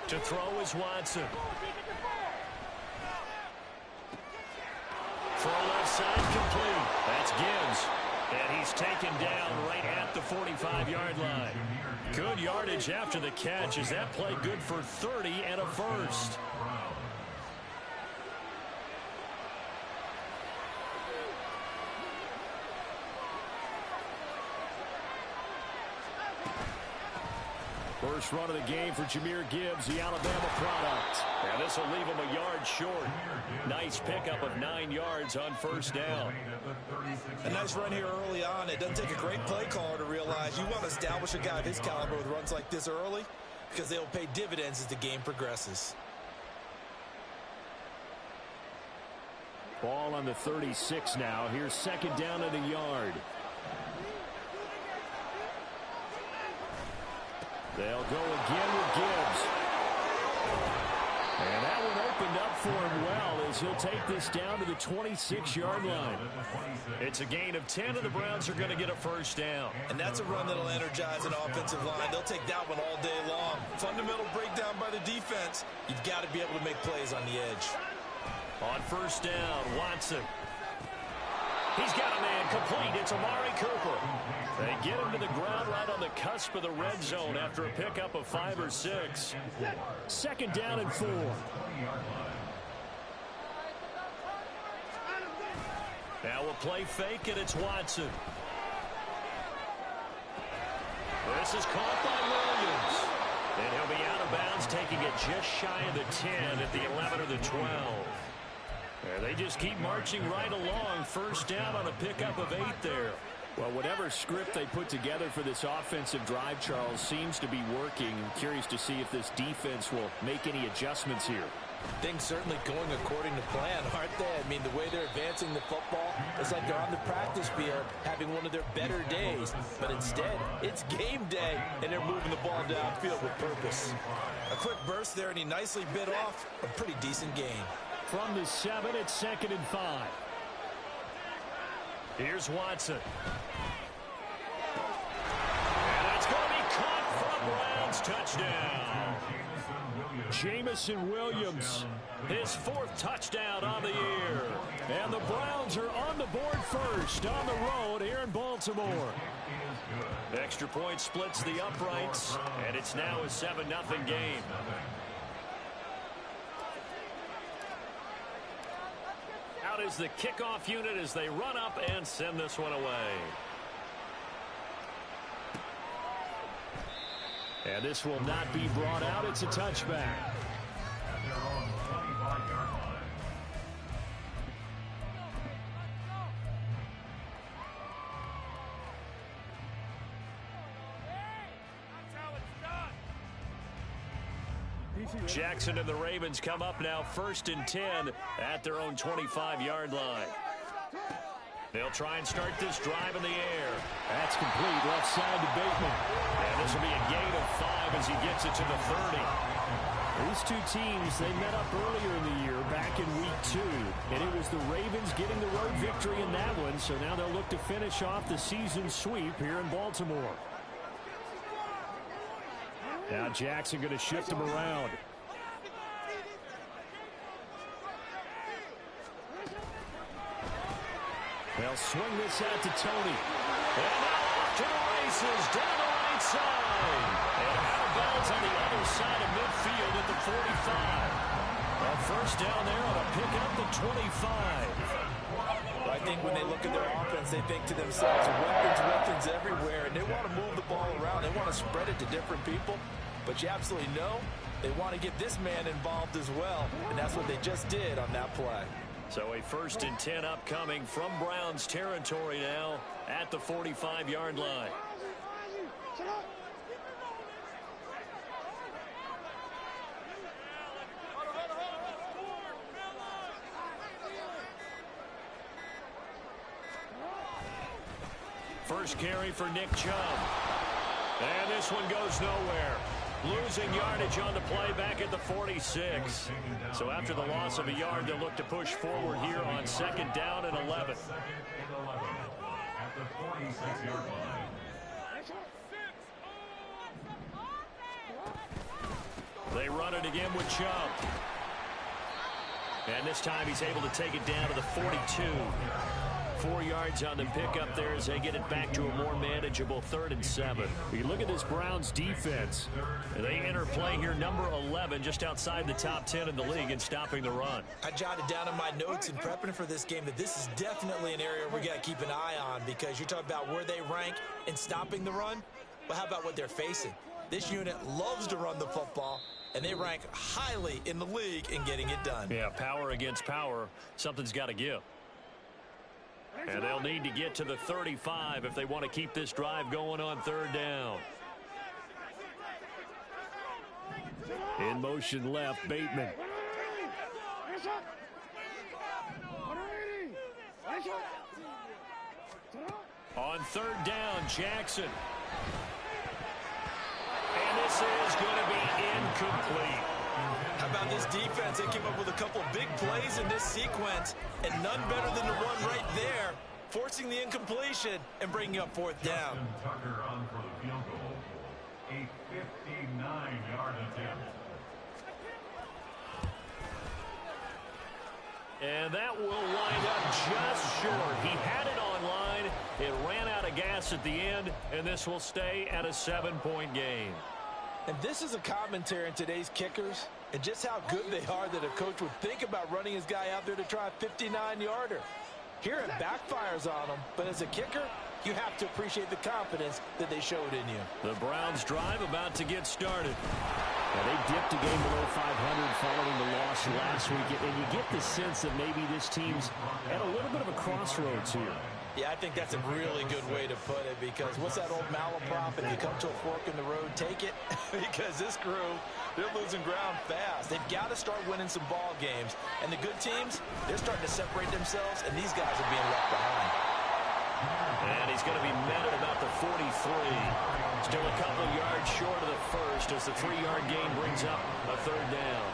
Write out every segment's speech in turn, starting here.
To throw is Watson. For a left side complete. That's Gibbs. And he's taken down right at the 45-yard line. Good yardage after the catch as that play good for 30 and a first. First run of the game for Jahmyr Gibbs, the Alabama product. And this will leave him a yard short. Nice pickup of 9 yards on first down. A nice run here early on. It doesn't take a great play caller to realize you want to establish a guy of his caliber with runs like this early because they'll pay dividends as the game progresses. Ball on the 36 now. Here's second down and a yard. They'll go again with Gibbs. And that one opened up for him well as he'll take this down to the 26-yard line. It's a gain of 10, and the Browns are going to get a first down. And that's a run that'll energize an offensive line. They'll take that one all day long. Fundamental breakdown by the defense. You've got to be able to make plays on the edge. On first down, Watson. He's got a man complete. It's Amari Cooper. They get him to the ground right on the cusp of the red zone after a pickup of 5 or 6. Second down and 4. Now we'll play fake, and it's Watson. This is caught by Williams. And he'll be out of bounds, taking it just shy of the 10 at the 11 or the 12. They just keep marching right along. First down on a pickup of 8 there. Well, whatever script they put together for this offensive drive, Charles, seems to be working. I'm curious to see if this defense will make any adjustments here. Things certainly going according to plan, aren't they? I mean, the way they're advancing the football, it's like they're on the practice field having one of their better days. But instead, it's game day, and they're moving the ball downfield with purpose. A quick burst there, and he nicely bit off a pretty decent gain. From the 7, it's second and 5. Here's Watson. And it's going to be caught for a Browns touchdown. Jamison Williams, his 4th touchdown on the year. And the Browns are on the board first on the road here in Baltimore. Extra point splits the uprights, and it's now a 7-0 game. Out is the kickoff unit as they run up and send this one away. And this will not be brought out. It's a touchback. Jackson and the Ravens come up now first and 10 at their own 25-yard line. They'll try and start this drive in the air. That's complete left side to Bateman. And this will be a gain of 5 as he gets it to the 30. These two teams, they met up earlier in the year back in week 2. And it was the Ravens getting the road victory in that one. So now they'll look to finish off the season sweep here in Baltimore. Now Jackson going to shift him around. They'll swing this out to Tony. And now off to the races down the right side. And out of bounds on the other side of midfield at the 45. A first down there on a pickup the 25. I think when they look at their offense, they think to themselves, weapons everywhere, and they want to move the ball around. They want to spread it to different people, but you absolutely know they want to get this man involved as well, and that's what they just did on that play. So a first and 10 upcoming from Browns territory now at the 45-yard line. First carry for Nick Chubb. And this one goes nowhere. Losing yardage on the play back at the 46. So after the loss of a yard, they'll look to push forward here on second down and 11. They They run it again with Chubb. And this time he's able to take it down to the 42. 4 yards on the pickup there as they get it back to a more manageable 3rd and 7. You look at this Browns defense. They enter play here number 11, just outside the top 10 in the league in stopping the run. I jotted down in my notes in prepping for this game that this is definitely an area we got to keep an eye on, because you're talking about where they rank in stopping the run. But how about what they're facing? This unit loves to run the football, and they rank highly in the league in getting it done. Yeah, power against power. Something's got to give. And they'll need to get to the 35 if they want to keep this drive going on 3rd down. In motion left, Bateman. On 3rd down, Jackson. And this is going to be incomplete. How about this defense? They came up with a couple big plays in this sequence, and none better than the one right there, forcing the incompletion and bringing up 4th down. Tucker on for the field goal. A 59-yard attempt. And that will wind up just short. He had it on line. It ran out of gas at the end, and this will stay at a 7-point game. And this is a commentary on today's kickers and just how good they are that a coach would think about running his guy out there to try a 59-yarder. Here it backfires on him, but as a kicker, you have to appreciate the confidence that they showed in you. The Browns drive about to get started. Now, they dipped a game below 500 following the loss last week, and you get the sense that maybe this team's at a little bit of a crossroads here. Yeah, I think that's a really good way to put it, because what's that old malaprop? If you come to a fork in the road, take it. Because this crew, they're losing ground fast. They've got to start winning some ball games. And the good teams, they're starting to separate themselves, and these guys are being left behind. And he's going to be met at about the 43. Still a couple yards short of the first as the 3-yard gain brings up a 3rd down.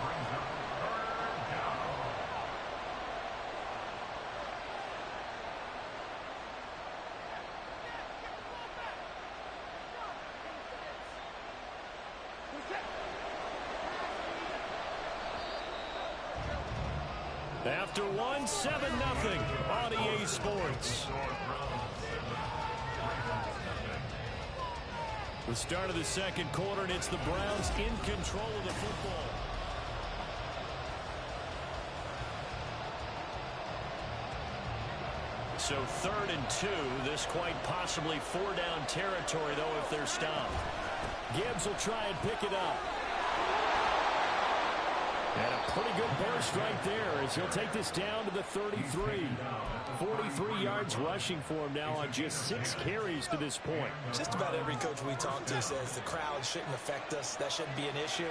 After 1, 7-0 on EA Sports. The start of the 2nd quarter, and it's the Browns in control of the football. So 3rd and 2. This quite possibly 4-down territory, though, if they're stopped. Gibbs will try and pick it up. And a pretty good burst right there as he'll take this down to the 33. 43 yards rushing for him now on just 6 carries to this point. Just about every coach we talk to says the crowd shouldn't affect us. That shouldn't be an issue.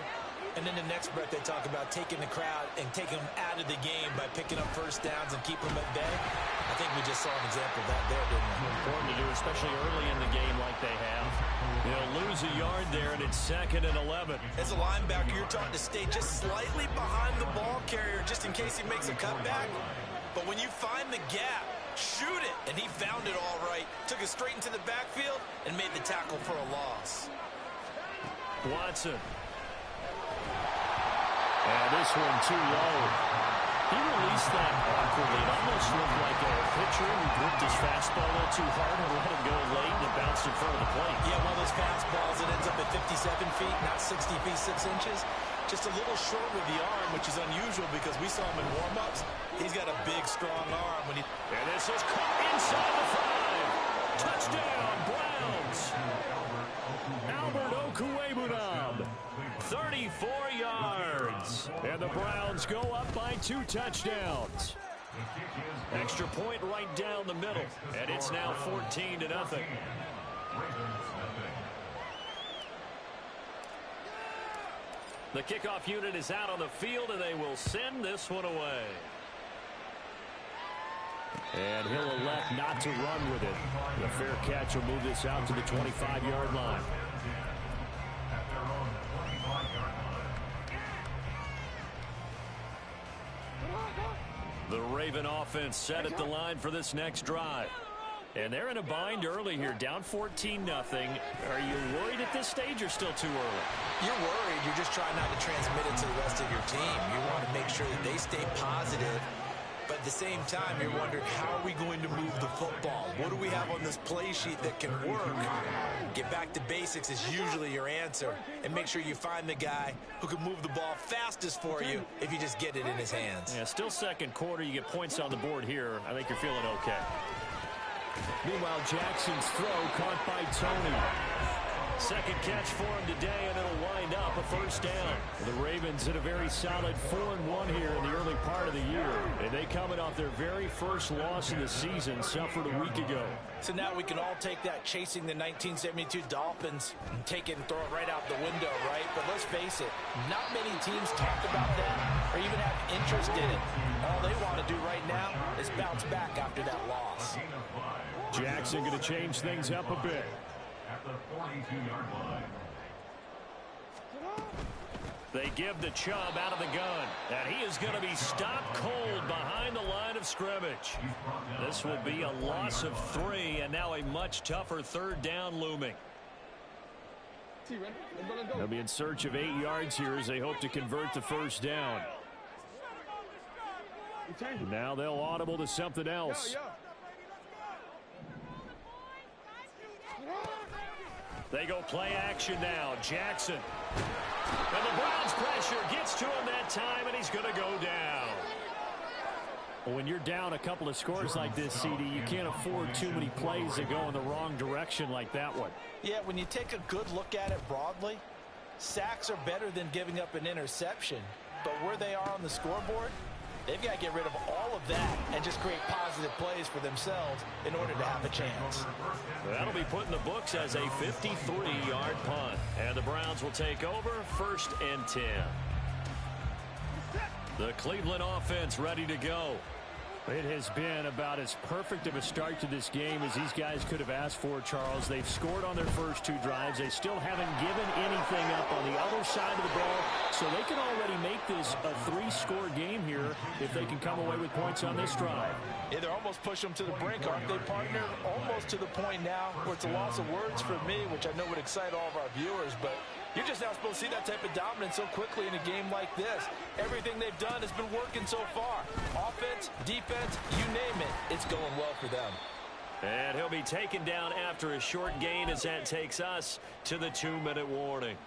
And then the next breath they talk about taking the crowd and taking them out of the game by picking up 1st downs and keeping them at bay. I think we just saw an example of that there, didn't we? Important to do, especially early in the game like they have. They'll lose a yard there, and it's 2nd and 11. As a linebacker, you're taught to stay just slightly behind the ball carrier just in case he makes a cutback. But when you find the gap, shoot it. And he found it all right. Took it straight into the backfield and made the tackle for a loss. Watson. And this one too low. He released that awkwardly. It almost looked like a pitcher who gripped his fastball a little too hard and let it go late, and it bounced in front of the plate. Yeah, one of those fastballs that ends up at 57 feet, not 60 feet, 6 inches. Just a little short with the arm, which is unusual because we saw him in warm-ups. He's got a big, strong arm. And this is caught inside the 5. Touchdown, Browns. Albert Okwuegbunam, 34 yards. And the Browns go up by 2 touchdowns. Extra point right down the middle. And it's now 14-0. The kickoff unit is out on the field, and they will send this one away. And he'll elect not to run with it. The fair catch will move this out to the 25-yard line. The Raven offense set at the line for this next drive. And they're in a bind early here, down 14-0. Are you worried at this this stage or still too early? You're worried. You're just trying not to transmit it to the rest of your team. You want to make sure that they stay positive. But at the same time, you're wondering, how are we going to move the football? What do we have on this play sheet that can work? Get back to basics is usually your answer. And make sure you find the guy who can move the ball fastest for you if you just get it in his hands. Yeah, still second quarter. You get points on the board here. I think you're feeling okay. Meanwhile, Jackson's throw caught by Tony. Second catch for him today, and it'll wind up a first down. The Ravens at a very solid 4-1 here in the early part of the year. And they coming off their very first loss of the season, suffered a week ago. So now we can all take that chasing the 1972 Dolphins and take it and throw it right out the window, right? But let's face it, not many teams talk about that or even have interest in it. All they want to do right now is bounce back after that loss. Jackson going to change things up a bit. At the 42-yard line. They give the Chubb out of the gun, and he is going to be stopped cold behind the line of scrimmage. This will be a loss of 3, and now a much tougher third down looming. They'll be in search of 8 yards here as they hope to convert the first down. Now they'll audible to something else. They go play action now. Jackson. And the Browns pressure gets to him that time, and he's going to go down. Well, when you're down a couple of scores like this, CD, you can't afford too many plays that go in the wrong direction like that one. Yeah, when you take a good look at it broadly, sacks are better than giving up an interception. But where they are on the scoreboard, they've got to get rid of all of that and just create positive plays for themselves in order to have a chance. That'll be put in the books as a 53-yard punt. And the Browns will take over 1st and 10. The Cleveland offense ready to go. It has been about as perfect of a start to this game as these guys could have asked for, Charles. They've scored on their first 2 drives. They still haven't given anything up on the other side of the ball, so they can already make this a 3-score game here if they can come away with points on this drive. Yeah, they're almost pushing them to the brink, aren't they, partner? Almost to the point now where it's a loss of words for me, which I know would excite all of our viewers, but you're just not supposed to see that type of dominance so quickly in a game like this. Everything they've done has been working so far. Offense, defense, you name it, it's going well for them. And he'll be taken down after a short gain as that takes us to the 2-minute warning.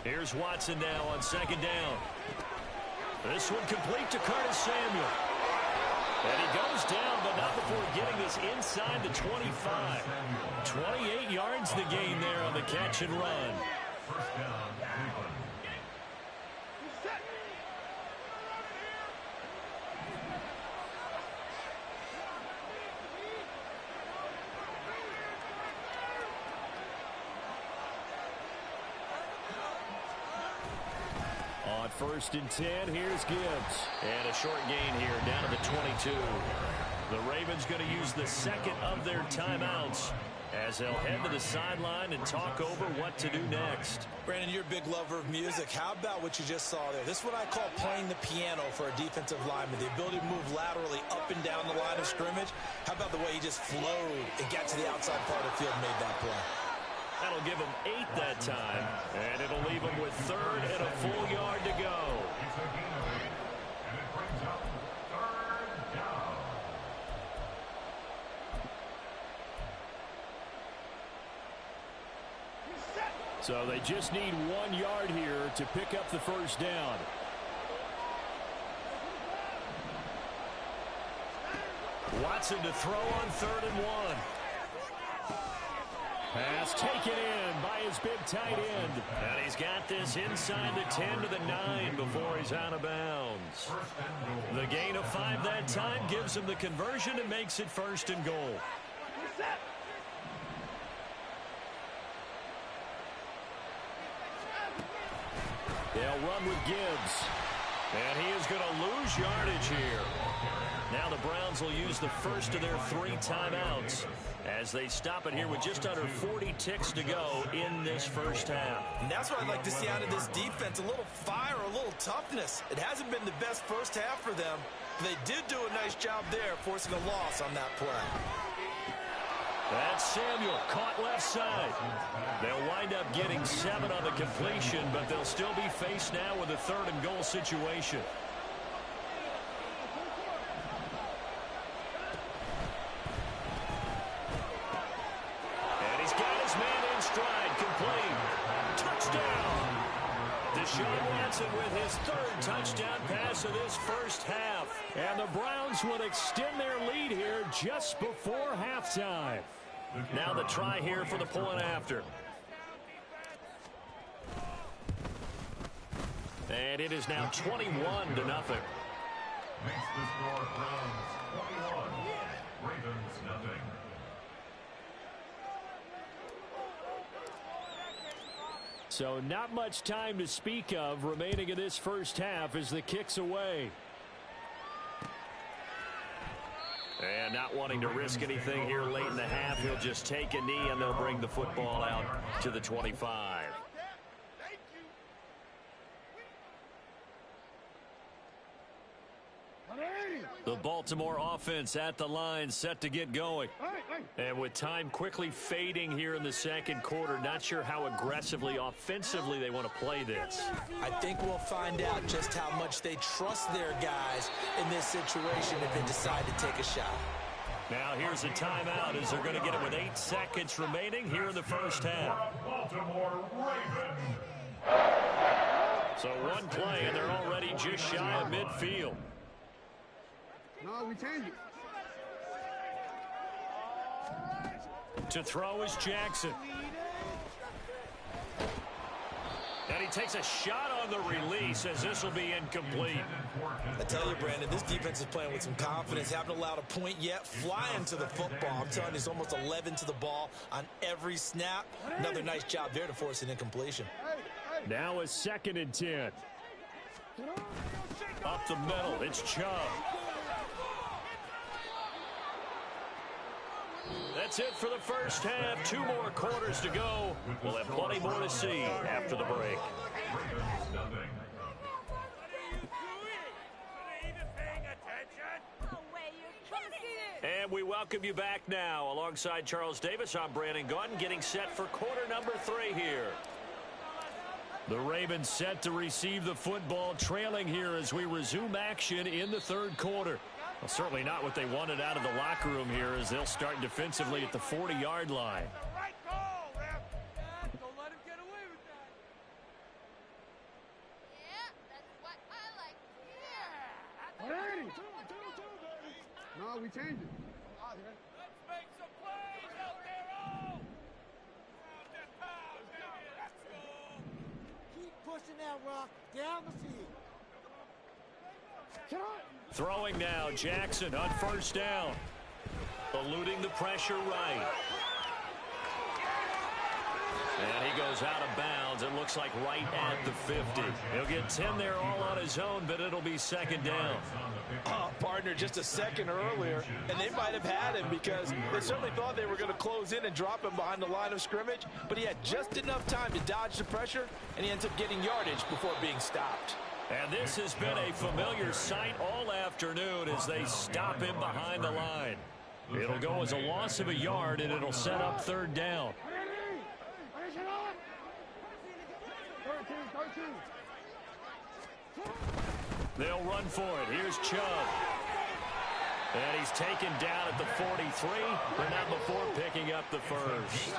Here's Watson now on 2nd down. This one complete to Curtis Samuel. And he goes down, but not before getting this inside the 25. 28 yards the gain there on the catch and run. First down, Cleveland. On 1st and 10, here's Gibbs. And a short gain here down to the 22. The Ravens going to use the second of their timeouts as they'll head to the sideline and talk over what to do next. Brandon, you're a big lover of music. How about what you just saw there? This is what I call playing the piano for a defensive lineman. The ability to move laterally up and down the line of scrimmage. How about the way he just flowed and got to the outside part of the field and made that play? That'll give him 8 that time, and it'll leave him with 3rd and a full yard to go. It's a gain of 8, and it brings up 3rd down. So they just need 1 yard here to pick up the first down. Watson to throw on 3rd and 1. Pass taken in by his big tight end. And he's got this inside the 10 to the 9 before he's out of bounds. The gain of 5 that time gives him the conversion and makes it 1st and goal. They'll run with Gibbs. And he is going to lose yardage here. Now the Browns will use the first of their 3 timeouts as they stop it here with just under 40 ticks to go in this first half. And that's what I'd like to see out of this defense, a little fire, a little toughness. It hasn't been the best first half for them, but they did do a nice job there forcing a loss on that play. That's Samuel, caught left side. They'll wind up getting 7 on the completion, but they'll still be faced now with a 3rd and goal situation. And he's got his man in stride, complete. Touchdown! Deshaun Watson with his 3rd touchdown pass of this first half. And the Browns will extend their lead here just before halftime. Now the try here for the point after. And it is now 21-0. Makes the score Browns 21, Ravens nothing. So not much time to speak of remaining in this first half as the kick's away. And not wanting to risk anything here late in the half, he'll just take a knee and they'll bring the football out to the 25. The Baltimore offense at the line, set to get going. And with time quickly fading here in the second quarter, not sure how aggressively, offensively they want to play this. I think we'll find out just how much they trust their guys in this situation if they decide to take a shot. Now here's a timeout as they're going to get it with 8 seconds remaining here in the first half. Baltimore Ravens. So one play and they're already just shy of midfield. No, we change it. To throw is Jackson. And he takes a shot on the release as this will be incomplete. I tell you, Brandon, this defense is playing with some confidence. Haven't allowed a point yet. Flying to the football. I'm telling you, it's almost 11 to the ball on every snap. Another nice job there to force an incompletion. Now a 2nd and 10. Up the middle, it's Chubb. That's it for the first half. 2 more quarters to go. We'll have plenty more to see after the break. Ravens nothing. And we welcome you back now. Alongside Charles Davis, I'm Brandon Gaudin, getting set for quarter number 3 here. The Ravens set to receive the football, trailing here as we resume action in the 3rd quarter. Well, certainly not what they wanted out of the locker room here as they'll start defensively at the 40-yard line. Don't let him get away with that. Yeah, that's what I like. Ready? No, we change it. Let's make some plays out there, oh! Keep pushing that rock down the field. Throwing now, Jackson on first down. Eluding the pressure right. And he goes out of bounds. It looks like right at the 50. He'll get 10 there all on his own, but it'll be 2nd down. Partner, just a second earlier, and they might have had him because they certainly thought they were going to close in and drop him behind the line of scrimmage, but he had just enough time to dodge the pressure, and he ends up getting yardage before being stopped. And this has been a familiar sight all afternoon as they stop him behind the line. It'll go as a loss of a yard, and it'll set up 3rd down. They'll run for it. Here's Chubb. And he's taken down at the 43, but not before picking up the first.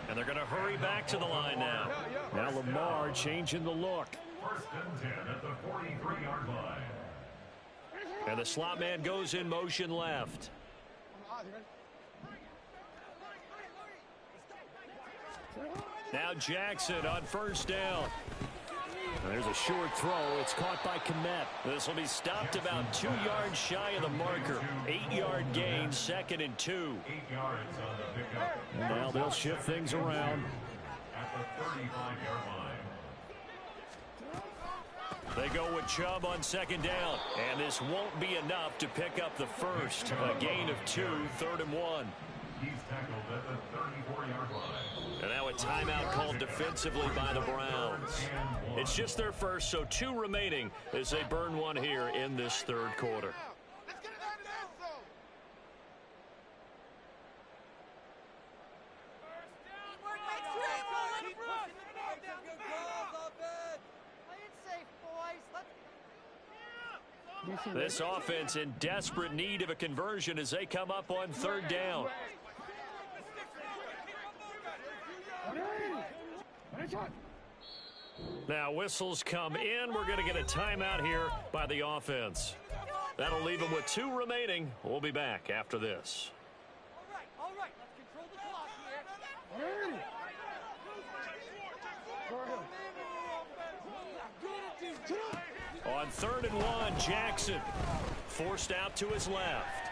And they're going to hurry back to the line now. Now Lamar changing the look. 1st and 10 at the 43-yard line. And the slot man goes in motion left. Now Jackson on first down. And there's a short throw. It's caught by Kmet. This will be stopped about 2 yards shy of the marker. 8-yard gain, 2nd and 2. 8 yards on the pickup. And now they'll shift things around. At the 35-yard line. They go with Chubb on second down. And this won't be enough to pick up the first. A gain of 2, 3rd and 1. He's tackled at the 34-yard line. And now a timeout called defensively by the Browns. It's just their first, so 2 remaining as they burn one here in this 3rd quarter. Let's get it out of the end zone. Keep pushing the ball down the field. Play it safe, boys. This offense in desperate need of a conversion as they come up on 3rd down. Now whistles come in. We're going to get a timeout here by the offense. That'll leave them with 2 remaining. We'll be back after this. All right. Let's control the clock here. On 3rd and 1, Jackson forced out to his left.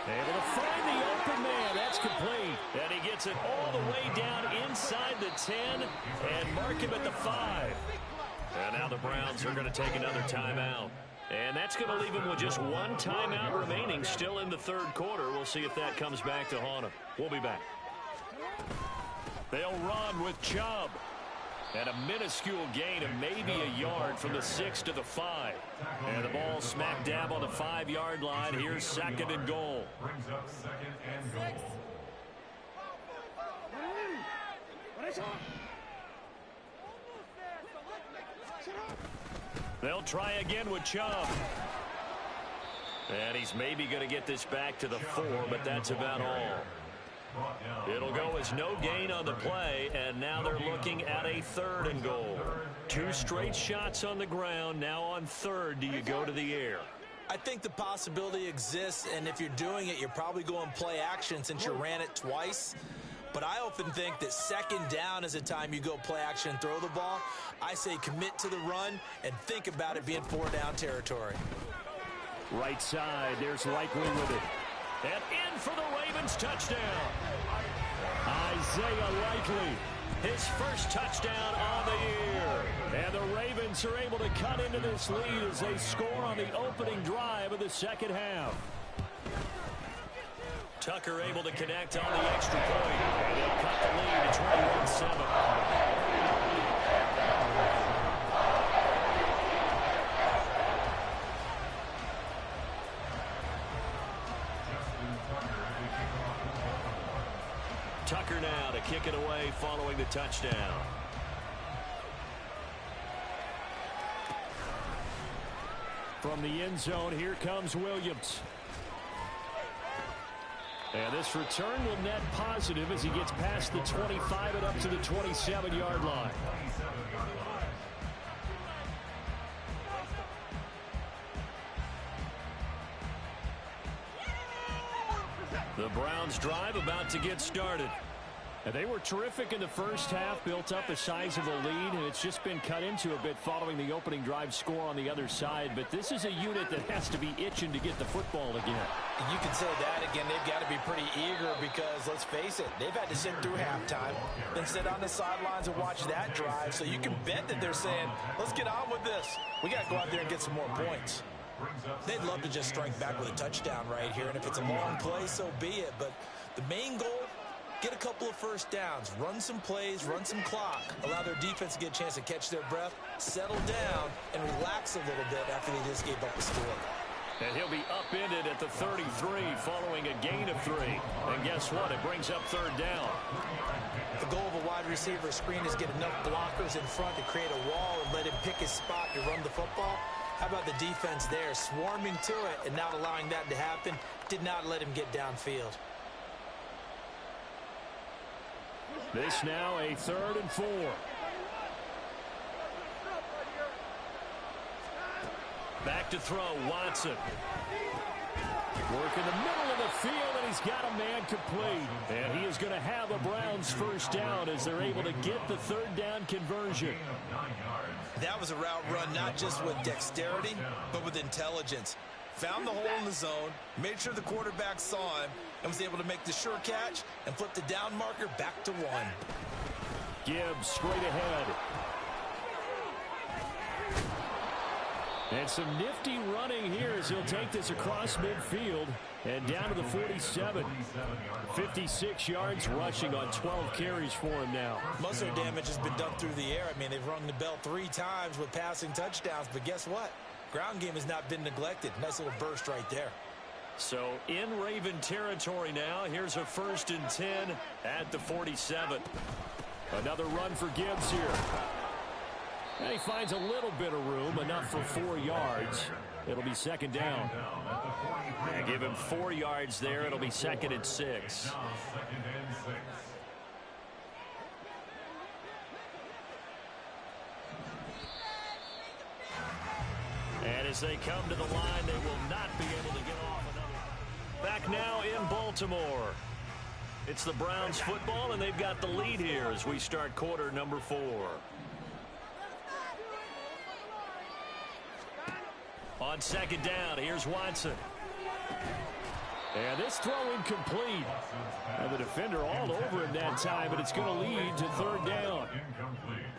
Able to find the open man. That's complete. And he gets it all the way down inside the 10 and mark him at the 5. And now the Browns are going to take another timeout. And that's going to leave him with just 1 timeout remaining still in the 3rd quarter. We'll see if that comes back to haunt him. We'll be back. They'll run with Chubb. And a minuscule gain of maybe a yard from the 6 to the 5. And the ball smack dab on the 5-yard line. Here's 2nd and goal. Brings up 2nd and goal. They'll try again with Chubb. And he's maybe going to get this back to the 4, but that's about all. It'll go as no gain on the play, and now they're looking at a 3rd and goal. 2 straight shots on the ground. Now on 3rd, do you go to the air? I think the possibility exists, and if you're doing it, you're probably going play action since you ran it twice. But I often think that 2nd down is the time you go play action and throw the ball. I say commit to the run and think about it being 4-down territory. Right side, there's Likely with it. And in for the Ravens touchdown. Isaiah Likely, his first touchdown on the year. And the Ravens are able to cut into this lead as they score on the opening drive of the 2nd half. Tucker able to connect on the extra point. And they'll cut the lead to 21-7. Tucker now to kick it away following the touchdown. From the end zone, here comes Williams. And this return will net positive as he gets past the 25 and up to the 27-yard line. The Browns drive about to get started. And they were terrific in the first half, built up a sizable lead, and it's just been cut into a bit following the opening drive score on the other side. But this is a unit that has to be itching to get the football again. You can say that again. They've got to be pretty eager because, let's face it, they've had to sit through halftime, then sit on the sidelines and watch that drive. So you can bet that they're saying, let's get on with this. We got to go out there and get some more points. They'd love to just strike back with a touchdown right here, and if it's a long play, so be it. But the main goal, get a couple of first downs, run some plays, run some clock, allow their defense to get a chance to catch their breath, settle down, and relax a little bit after they just gave up a score. And he'll be upended at the 33 following a gain of 3. And guess what? It brings up 3rd down. The goal of a wide receiver screen is get enough blockers in front to create a wall and let him pick his spot to run the football. How about the defense there, swarming to it and not allowing that to happen? Did not let him get downfield. This now a 3rd and 4. Back to throw, Watson. Work in the middle of the field, and he's got a man complete. And he is going to have a Browns first down as they're able to get the 3rd down conversion. That was a route run not just with dexterity, but with intelligence. Found the hole in the zone, made sure the quarterback saw him, and was able to make the sure catch and flip the down marker back to 1. Gibbs straight ahead. And some nifty running here as he'll take this across midfield and down to the 47. 56 yards rushing on 12 carries for him now. Most of their damage has been done through the air. I mean, they've rung the bell 3 times with passing touchdowns, but guess what? Ground game has not been neglected. Nice little burst right there. So in Raven territory now. Here's a 1st and 10 at the 47. Another run for Gibbs here. And he finds a little bit of room, enough for 4 yards. It'll be 2nd down. And give him 4 yards there. It'll be 2nd and 6. And as they come to the line, they will not be able to get off another. Back now in Baltimore. It's the Browns football, and they've got the lead here as we start quarter number 4. On 2nd down, here's Watson. And this throw incomplete. And the defender all over him that time, but it's going to lead to 3rd down.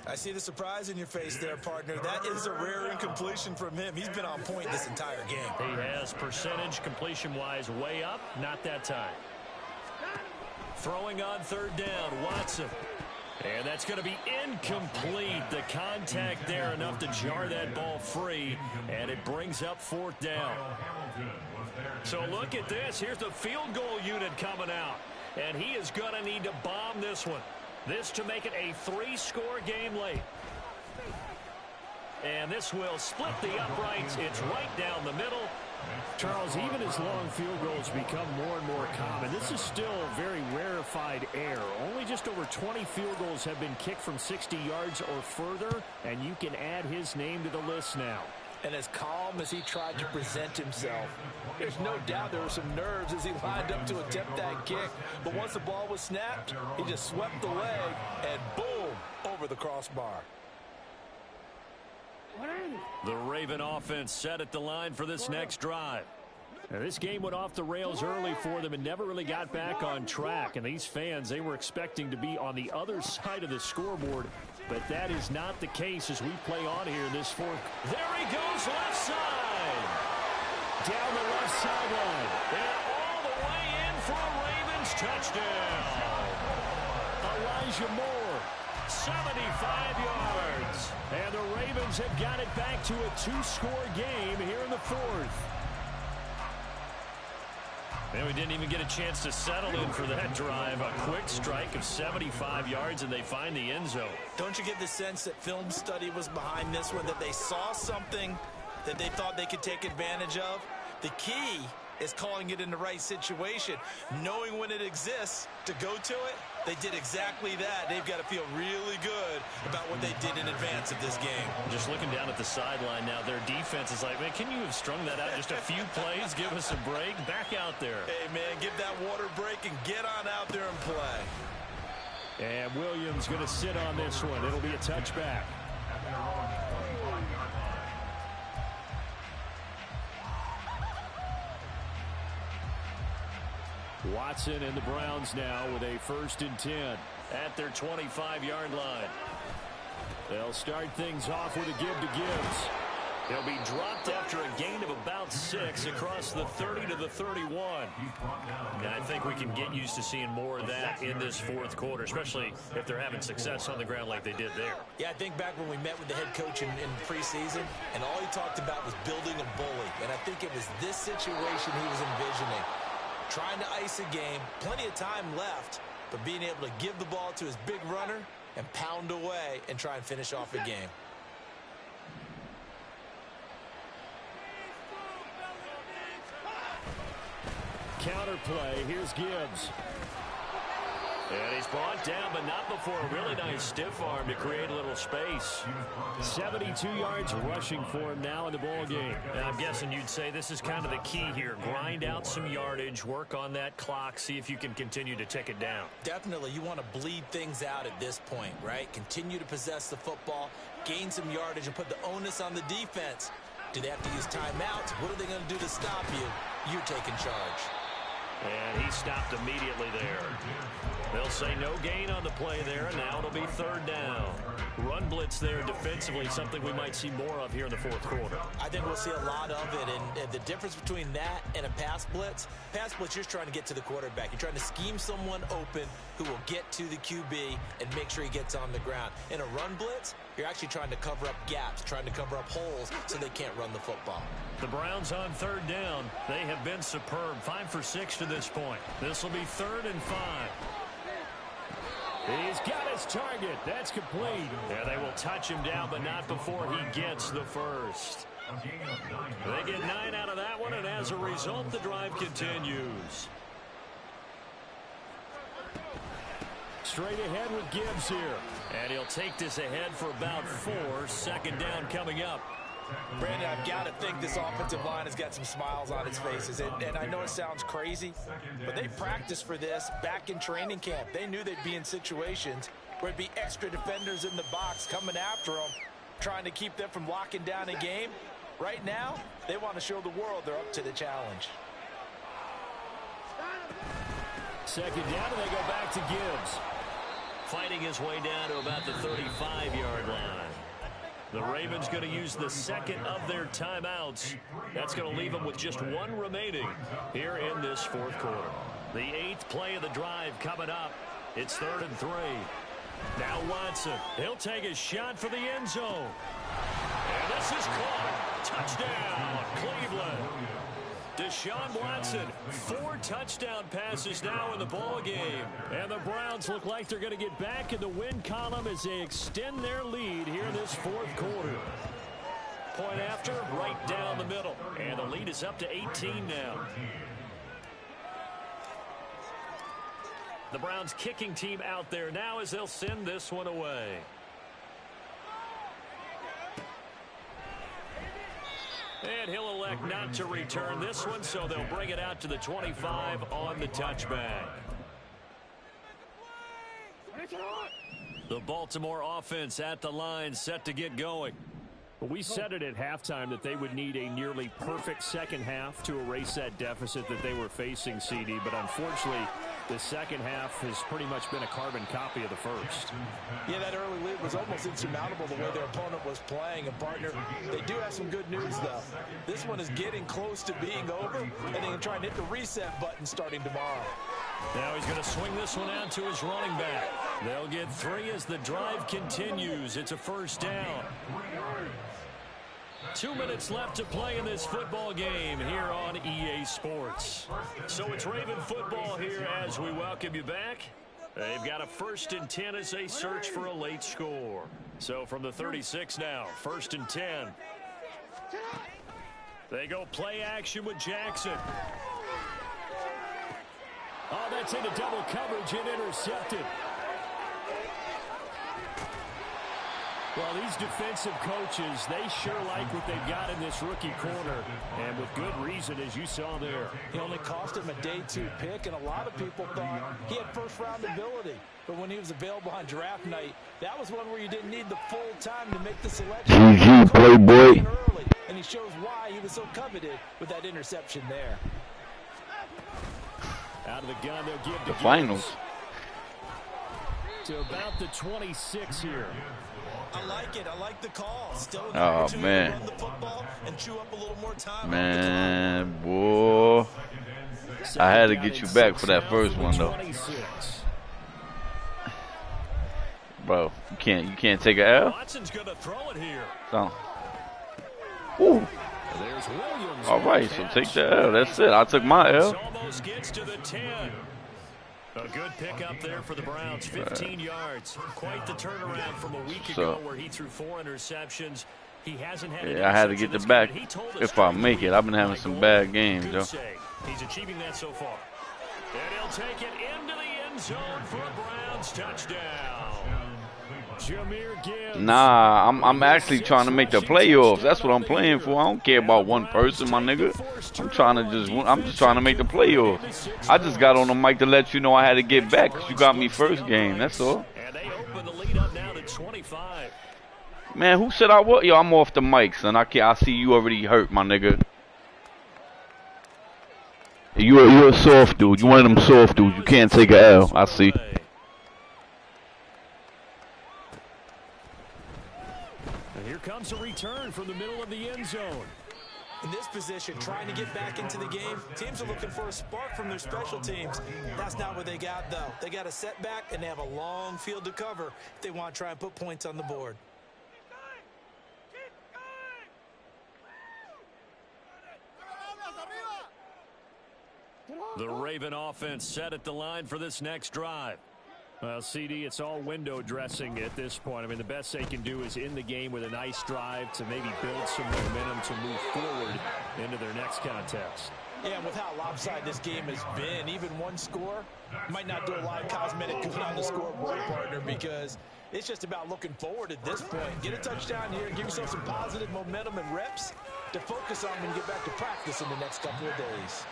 I see the surprise in your face there, partner. That is a rare incompletion from him. He's been on point this entire game. He has percentage completion-wise way up. Not that time. Throwing on 3rd down, Watson. And that's going to be incomplete. The contact there enough to jar that ball free, and it brings up 4th down. So look at this. Here's the field goal unit coming out, and he is going to need to bomb this one. This to make it a 3-score game late. And this will split the uprights. It's right down the middle. Charles, even as long field goals become more and more common, this is still very rarefied air. Only just over 20 field goals have been kicked from 60 yards or further, and you can add his name to the list now. And as calm as he tried to present himself, there's no doubt there were some nerves as he lined up to attempt that kick. But once the ball was snapped, he just swept the leg, and boom, over the crossbar. The Raven offense set at the line for this next drive. Now, this game went off the rails early for them and never really got back on track. And these fans, they were expecting to be on the other side of the scoreboard. But that is not the case as we play on here in this 4th. There he goes, left side. Down the left sideline. And all the way in for a Ravens touchdown. Elijah Moore. 75 yards. And the Ravens have got it back to a 2-score game here in the 4th. And we didn't even get a chance to settle in for that drive. A quick strike of 75 yards, and they find the end zone. Don't you get the sense that film study was behind this one, that they saw something that they thought they could take advantage of? The key is calling it in the right situation, knowing when it exists to go to it. They did exactly that. They've got to feel really good about what they did in advance of this game. Just looking down at the sideline now, their defense is like, man, can you have strung that out just a few plays? Give us a break. Back out there. Hey, man, give that water break and get on out there and play. And Williams going to sit on this one. It'll be a touchback. Watson and the Browns now with a 1st and 10 at their 25-yard line. They'll start things off with a give to Gibbs. He'll be dropped after a gain of about 6 across the 30 to the 31. And I think we can get used to seeing more of that in this 4th quarter, especially if they're having success on the ground like they did there. Yeah, I think back when we met with the head coach in preseason, and all he talked about was building a bully. And I think it was this situation he was envisioning. Trying to ice a game, plenty of time left, but being able to give the ball to his big runner and pound away and try and finish off a game. Counter play. Here's Gibbs. And he's brought down, but not before a really nice stiff arm to create a little space. 72 yards rushing for him now in the ball game. And I'm guessing you'd say this is kind of the key here. Grind out some yardage, work on that clock, see if you can continue to tick it down. Definitely, you want to bleed things out at this point, right? Continue to possess the football, gain some yardage, and put the onus on the defense. Do they have to use timeouts? What are they going to do to stop you? You're taking charge. And he stopped immediately there. They'll say no gain on the play there, and now it'll be third down. Run blitz there defensively, something we might see more of here in the fourth quarter. I think we'll see a lot of it, and the difference between that and a pass blitz, you're trying to get to the quarterback. You're trying to scheme someone open who will get to the QB and make sure he gets on the ground. In a run blitz, you're actually trying to cover up gaps, trying to cover up holes so they can't run the football. The Browns on third down. They have been superb. 5 for 6 to this point. This will be 3rd and 5. He's got his target. That's complete. Yeah, they will touch him down, but not before he gets the first. They get 9 out of that one, and as a result, the drive continues. Straight ahead with Gibbs here. And he'll take this ahead for about 4. 2nd down coming up. Brandon, I've got to think this offensive line has got some smiles on its faces. And I know it sounds crazy, but they practiced for this back in training camp. They knew they'd be in situations where it'd be extra defenders in the box coming after them, trying to keep them from locking down a game. Right now, they want to show the world they're up to the challenge. 2nd down, and they go back to Gibbs. Fighting his way down to about the 35-yard line. The Ravens going to use the 2nd of their timeouts. That's going to leave them with just 1 remaining here in this 4th quarter. The 8th play of the drive coming up. It's 3rd and 3. Now Watson. He'll take a shot for the end zone. And this is caught. Touchdown, Cleveland. Deshaun Watson, 4 touchdown passes now in the ball game. And the Browns look like they're going to get back in the win column as they extend their lead here in this 4th quarter. Point after, right down the middle. And the lead is up to 18 now. The Browns kicking team out there now as they'll send this one away. And he'll elect not to return this one, so they'll bring it out to the 25 on the touchback. The Baltimore offense at the line, set to get going. Well, we said it at halftime that they would need a nearly perfect second half to erase that deficit that they were facing, CD. But unfortunately, the second half has pretty much been a carbon copy of the first. Yeah, that early lead was almost insurmountable the way their opponent was playing. And, partner, they do have some good news, though. This one is getting close to being over, and they can try and hit the reset button starting tomorrow. Now he's going to swing this one out to his running back. They'll get 3 as the drive continues. It's a 1st down. 2 minutes left to play in this football game here on EA Sports. So it's Raven football here as we welcome you back. They've got a 1st and 10 as they search for a late score. So from the 36 now, 1st and 10. They go play action with Jackson. Oh, that's into double coverage and intercepted. Well, these defensive coaches, they sure like what they've got in this rookie corner, and with good reason, as you saw there. He only cost him a day 2 pick, and a lot of people thought he had first-round ability. But when he was available on draft night, that was one where you didn't need the full time to make the selection. GG, Playboy. Early, and he shows why he was so coveted with that interception there. Out of the gun, they'll give The to finals. To about the 26 here. I like it. I like the call. Still an Oh, opportunity man. to run the football and chew up a little more time. Man, boy. I had to get you back for that first one, though. Bro, you can't take an L? Watson's going to throw it here. So. Ooh. There's Williams. All right, so take the L. That's it. I took my L. Almost gets to the 10. A good pickup there for the Browns, 15 yards. Quite the turnaround from a week ago where he threw 4 interceptions. He hasn't had. Yeah, I had to get the back if I make it. I've been having some bad games, though. He's achieving that so far. And he'll take it into the end zone for a Browns touchdown. Jahmyr Gibbs. Nah, I'm actually trying to make the playoffs. That's what I'm playing for. I don't care about one person, my nigga. I'm just trying to make the playoffs. I just got on the mic to let you know I had to get back because you got me first game. That's all. And they open the lead up now to 25. Man, who said I was? Yo, I'm off the mic, son. I see you already hurt, my nigga. You're a soft dude. You're one of them soft dudes. You can't take a L. I see. And here comes a return from the middle of the end zone. In this position, trying to get back into the game, teams are looking for a spark from their special teams. That's not what they got, though. They got a setback, and they have a long field to cover if they want to try and put points on the board. The Raven offense set at the line for this next drive. Well, CD, it's all window dressing at this point. I mean, the best they can do is in the game with a nice drive to maybe build some momentum to move forward into their next contest. Yeah, and with how lopsided this game has been, even one score might not do a lot of cosmetic good on the scoreboard, partner, because it's just about looking forward at this point. Get a touchdown here, give yourself some positive momentum and reps to focus on when you get back to practice in the next couple of days.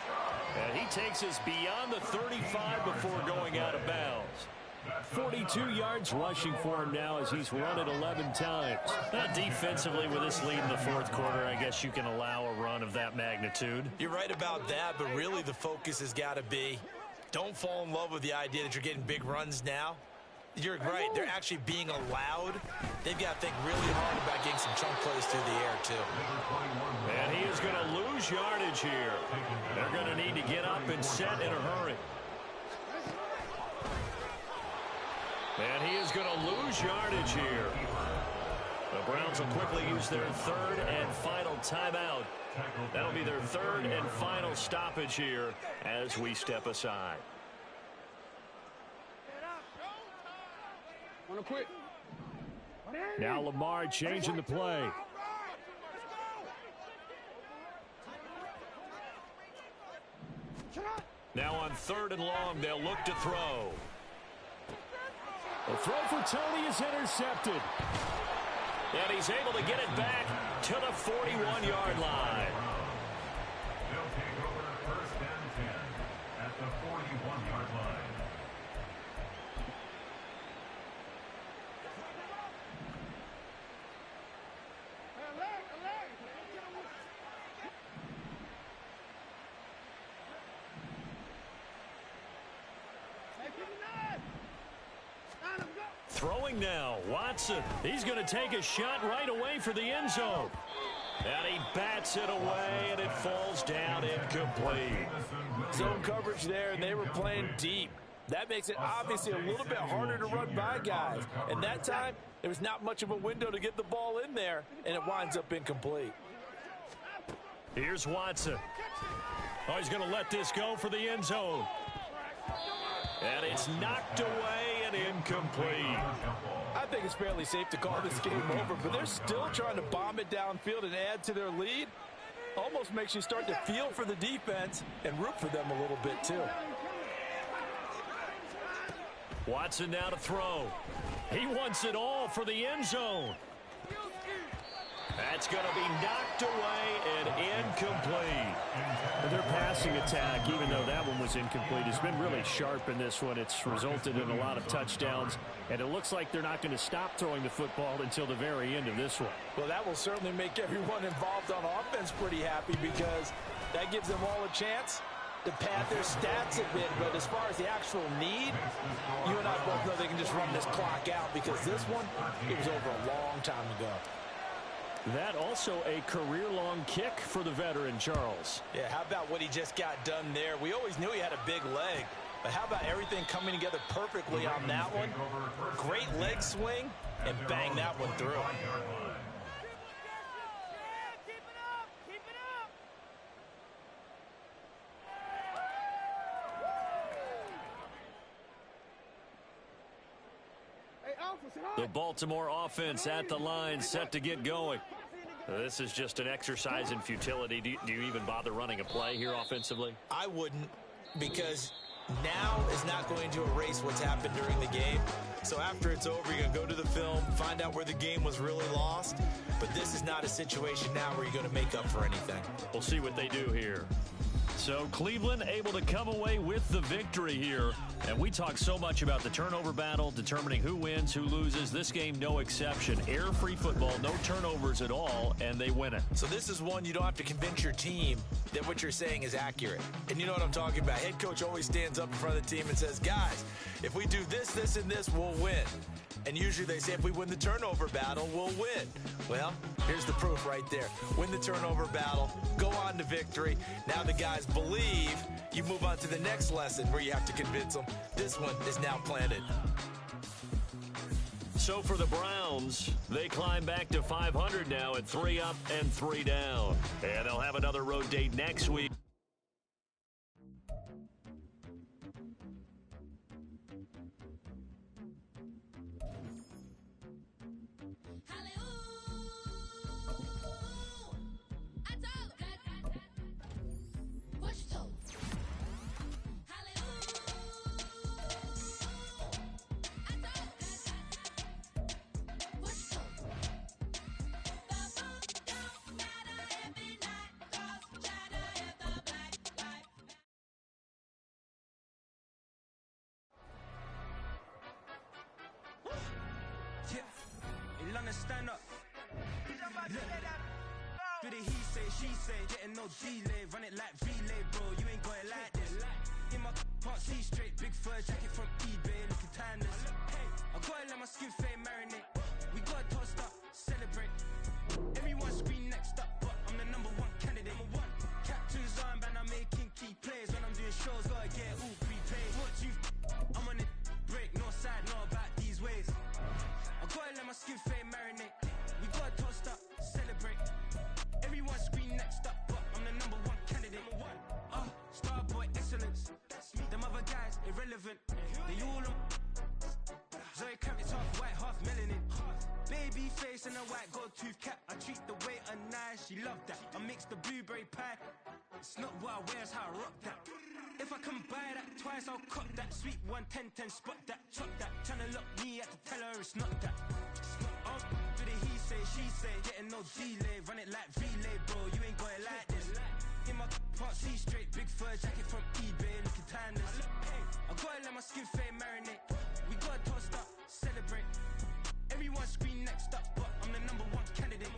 And he takes us beyond the 35 before going out of bounds. 42 yards rushing for him now as he's run it 11 times. Defensively, with this lead in the fourth quarter, I guess you can allow a run of that magnitude. You're right about that, but really the focus has got to be don't fall in love with the idea that you're getting big runs now. You're right. They're actually being allowed. They've got to think really hard about getting some chunk plays through the air, too. And he is going to lose yardage here. They're going to need to get up and set in a hurry. And he is going to lose yardage here. The Browns will quickly use their third and final timeout. That'll be their third and final stoppage here as we step aside. Now Lamar changing the play. Now on third and long, they'll look to throw. The throw for Tony is intercepted. And he's able to get it back to the 41-yard line. They'll take over first and 10 at the 41-yard line. Throwing now, Watson. He's going to take a shot right away for the end zone. And he bats it away, and it falls down incomplete. Zone coverage there, and they were playing deep. That makes it obviously a little bit harder to run by guys. And that time, there was not much of a window to get the ball in there, and it winds up incomplete. Here's Watson. Oh, he's going to let this go for the end zone. And it's knocked away and incomplete. I think it's fairly safe to call this game over, but they're still trying to bomb it downfield and add to their lead. Almost makes you start to feel for the defense and root for them a little bit, too. Watson now to throw. He wants it all for the end zone. That's going to be knocked away and incomplete. And their passing attack, even though that one was incomplete, has been really sharp in this one. It's resulted in a lot of touchdowns, and it looks like they're not going to stop throwing the football until the very end of this one. Well, that will certainly make everyone involved on offense pretty happy because that gives them all a chance to pad their stats a bit. But as far as the actual need, you and I both know they can just run this clock out because this one, it was over a long time ago. That also a career-long kick for the veteran, Charles. Yeah, how about what he just got done there? We always knew he had a big leg, but how about everything coming together perfectly on that one? Great leg swing, and bang that one through. The Baltimore offense at the line, set to get going. This is just an exercise in futility. Do you even bother running a play here offensively? I wouldn't, because now is not going to erase what's happened during the game. So after it's over, you're going to go to the film, find out where the game was really lost. But this is not a situation now where you're going to make up for anything. We'll see what they do here. So Cleveland able to come away with the victory here. And we talk so much about the turnover battle, determining who wins, who loses. This game, no exception. Air-free football, no turnovers at all, and they win it. So this is one you don't have to convince your team that what you're saying is accurate. And you know what I'm talking about. Head coach always stands up in front of the team and says, guys, if we do this, this, and this, we'll win. And usually they say if we win the turnover battle, we'll win. Well, here's the proof right there. Win the turnover battle, go on to victory. Now the guys believe. You move on to the next lesson where you have to convince them. This one is now planted. So for the Browns, they climb back to 500 now at 3 up and 3 down. And they'll have another road date next week. Stand up. Do the he say, she say, getting no delay, run it like relay, bro. You ain't got it like this. In my part C straight, big fur jacket from eBay, looking timeless. I gotta let my skin fade marinate. We gotta toast up, celebrate. Everyone scream next up, but I'm the #1 candidate. Captain's armband, I'm making key plays when I'm doing shows. Gotta get all prepaid. What you? I'm on it, break, no side, no about these ways. I gotta let my skin fade marinate. We gotta toast up, celebrate. Everyone scream next up, but I'm the #1 candidate. Starboy excellence. Them other guys irrelevant. They all on. Zoe Kravitz half white, half melanin. Baby face and a white gold tooth cap. I treat the waiter nice, she love that. I mix the blueberry pie. It's not what I wear, it's how I rock that. If I can buy that twice, I'll cop that. Sweet 110, spot that, chop that. Tryna lock me at the tell her it's not that. Do the he say, she say, getting no delay, run it like relay, bro. You ain't got it like this. In my part C straight, big fur jacket from eBay, looking timeless. I gotta let my skin fade marinate. We gotta toast up, celebrate. Everyone scream next up, but I'm the #1 candidate.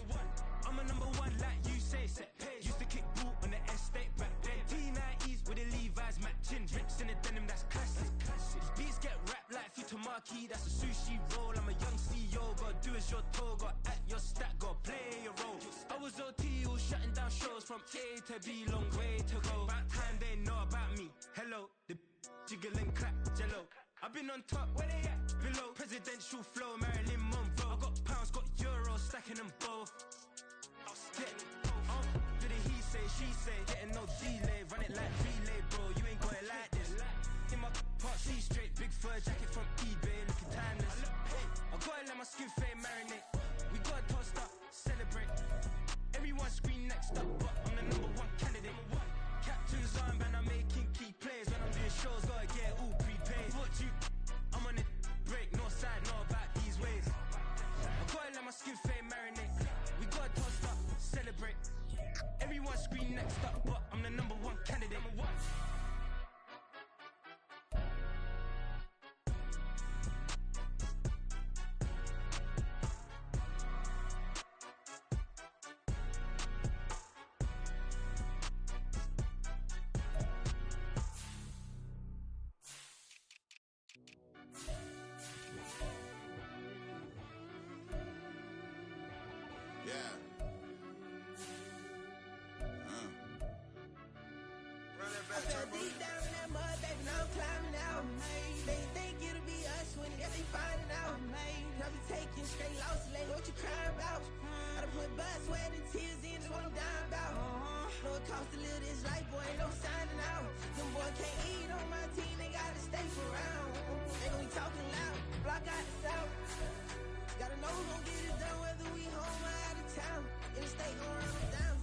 I'm a #1 like you say, set pace. Used to kick ball on the estate back then. T90s with the Levi's matching. Drips in the denim, that's classic. These beats get wrapped like Futamaki, that's a sushi roll. I'm a young CEO, gotta do as you're told. Gotta act your stat, gotta play your role. I was OT, all shutting down shows from A to B, long way to go. About time they know about me. Hello, the jiggle and clap, jello. I've been on top, where they at? Below, presidential flow, Marilyn Monroe. I got pounds, got euros, stacking them both. Do the he say, she say, getting no delay, run it like relay, bro. You ain't got it like this. In my part C straight, big fur jacket from eBay, looking timeless. I gotta let my skin fade marinate. We gotta toast up, celebrate. Everyone scream next up, but I'm the #1 candidate. Captain's armband, I'm making key plays when I'm doing shows. Gotta get all prepaid. What you? I'm on it, break, no side, no about these ways. I gotta let my skin fade marinate. We gotta toast up, celebrate. Everyone scream next up, but I'm the #1 candidate. I fell deep down in that mud, baby, now I'm climbing out. They think it'll be us when they finding out. I be taking straight losses, lady, what you crying about? I done put blood, sweat, and tears in, just what I'm dying about. Know it costs to live this life, boy, ain't no signing out. Them boys can't eat on my team, they gotta stay for round. They gon' be talking loud, block out the south. Gotta know who gon' get it done, whether we home or out of town. In the state, gon' run us down.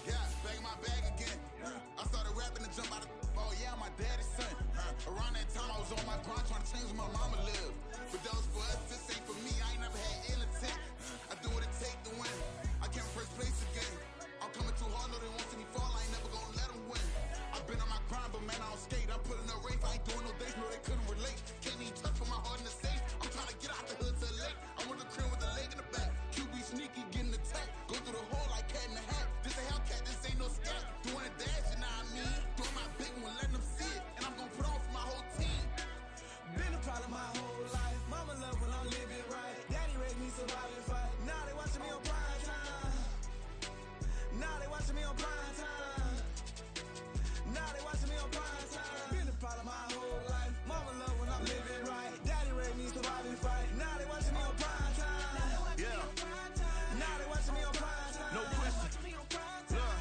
Yeah, back in my bag again. I started rapping to jump out of oh yeah, my daddy's son. Around that time I was on my grind trying to change where my mama lived. But those for us, this ain't for me. I ain't never had ill intent. I do what it take to win. I came first place again. I'm coming too hard, no they won't see me fall. I ain't never gonna let them win. on prime time. Been a problem my whole life. Mama love when I'm living right. Daddy raised me surviving fight. Now they watching me on prime time. Yeah. Now they watching me on prime time. No question. Look.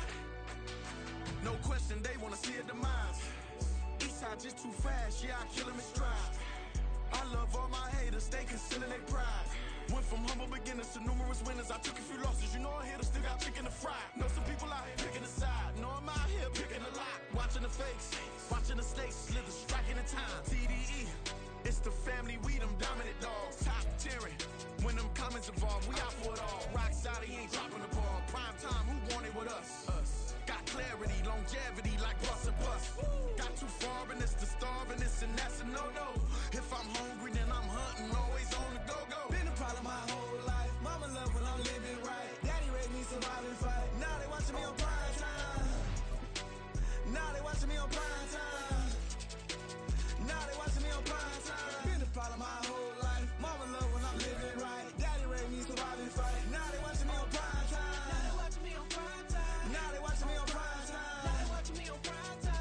No question, they wanna see a demise. Eastside just too fast, yeah, I kill them in stride. I love all my haters, they concealing their pride. Went from humble beginners to numerous winners. I took a few losses, you know I hit, still got chicken to fry. Know some people out here picking a side. Know I'm out here picking a lot. Watching the fakes, watching the snakes slither, striking the time. TDE, it's the family, we them dominant dogs. Top tiering, when them comments involved, we out for it all. Rock side, he ain't dropping the ball. Prime time, who want it with us? Got clarity, longevity, like bus and bus. Got too far and it's the starving, this and that's a no-no. If I'm hungry, then I'm hunting, always on the go-go. Been a problem my whole life. Mama love when I'm living right. Daddy raised me surviving fight. Now they watching me on prime time. Now they watching me on prime time. Now they watching me on prime time. Been a problem my whole life. Mama love when I'm living right. Daddy raised me surviving fight. Now they watching me on prime time. Now they watching me on prime time. Now they watching me on prime time. Now they watching me on prime time.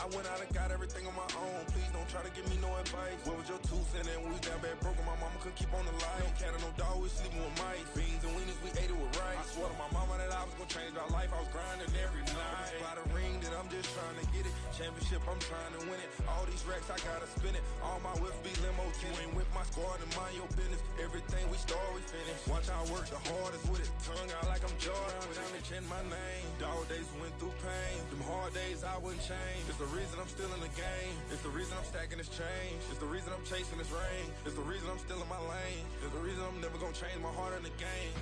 I went out and got everything on my own. Please don't try to give me no advice. What was your 2 cents and we was down bad broke and my mama couldn't keep on the light. No cat and no dog, we sleeping with mice. Beans and weenies, we ate it with rice. I swore to my mama that I was gonna change our life. I was grinding every night. By the ring that I'm just trying to get it. Championship, I'm trying to win it. All these racks, I gotta spin it. All my whips be limo tinted. With my squad and mind your business. Everything we start, we finish. Watch I work the hardest with it. Tongue out like I'm Jordan. Without me change my name. Dog days went through pain. Them hard days I wouldn't change. It's the reason I'm still in the game. It's the reason I'm stacking this change. It's the reason I'm chasing this rain. It's the reason I'm still in my lane. It's the reason I'm never gonna change my heart in the game.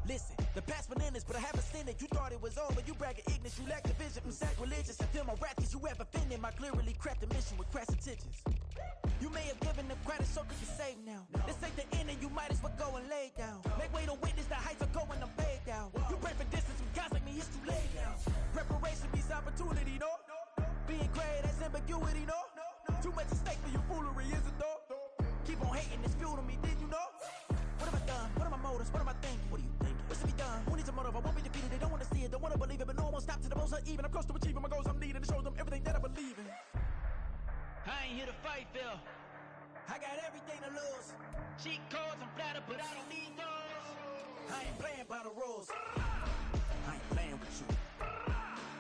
Listen, the past bananas, but I haven't seen it. You thought it was over, you bragging ignorance, you lack the vision. I'm sacrilegious, I feel my wrath cause you have offended my clearly crafted mission with crass intentions. You may have given them credit so you can save now. This ain't the end and you might as well go and lay down. Make way to witness the heights are going, I'm paid down. You pray for distance with guys like me, it's too late now. Preparation means opportunity, no? Being great, that's ambiguity, no? Too much at stake for your foolery, is it though? Keep on hating, it's fuel to me, did you know? What have I done? What are my motives? What am I thinking? What are you thinking? What's to be done? Who needs a motive? I won't be defeated. They don't want to see it, don't want to believe it, but no one will stop to the most even. I'm close to achieving my goals. I'm needing to show them everything that I believe in. I ain't here to fight, Phil. I got everything to lose. Cheat codes, I'm flattered, but I don't need those. I ain't playing by the rules. I ain't playing with you.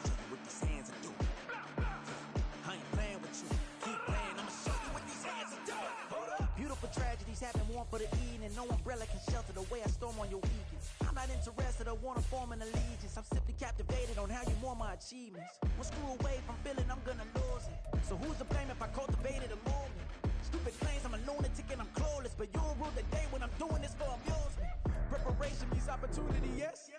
Show you what these hands are doing. I ain't playing with you. Keep playing, I'ma show you what these hands are doing. Hold up. Beautiful tragedies happen, one for the eating, and no umbrella can shelter the way I storm on your weekends. I'm not interested, I wanna form an allegiance. I'm simply captivated on how you more my achievements. One screw away from feeling I'm gonna lose it. So who's to blame if I cultivated a movement? Stupid claims I'm a lunatic and I'm clueless, but you'll rule the day when I'm doing this for amusement. Preparation means opportunity, yes.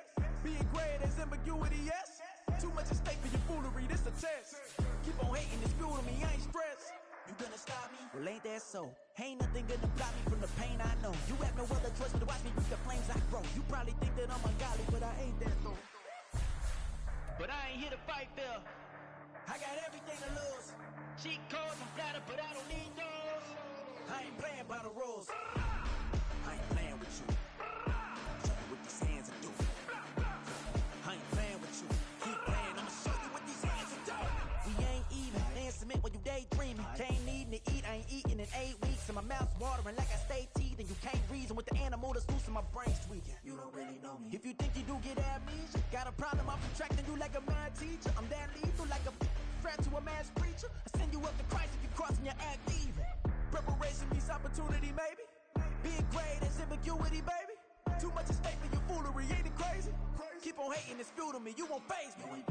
Being great as ambiguity, yes. Too much at stake for your foolery, this a test. Keep on hating, it's fuel to me, I ain't stressed. You gonna stop me? Well, ain't that so? Ain't nothing gonna block me from the pain I know. You have no other choice but to watch me reach the flames I grow. You probably think that I'm ungodly, but I ain't that though. But I ain't here to fight, Phil. I got everything to lose. Cheat codes, I'm flattered, but I don't need those. I ain't playing by the rules. I ain't playing with you. Show you what these hands are doing. I ain't playing with you. Keep playing, I'ma show you what these hands are doing. We ain't even. They ain't submit when you daydreaming. Can't need to eat, I ain't eating in 8 weeks. And my mouth's watering like I stay teething. You can't reason with the animal that's loose and my brain's tweaking. You don't really know me. If you think you do get amnesia, got a problem, I'm subtracting you like a mad teacher. I'm that lethal like a threat to a mass preacher. I send you up to Christ if you crossing your act even. Preparation means opportunity, maybe. Being great is ambiguity, baby. Too much at stake for your foolery, ain't it crazy? Keep on hating, it's fuel to me, you won't faze me.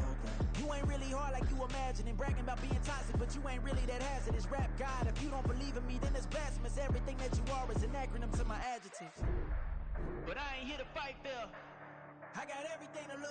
You ain't really hard like you imagining. Bragging about being toxic, but you ain't really that hazardous. Rap God, if you don't believe in me, then it's blasphemous. Everything that you are is an acronym to my adjectives. But I ain't here to fight, Phil. I got everything to lose.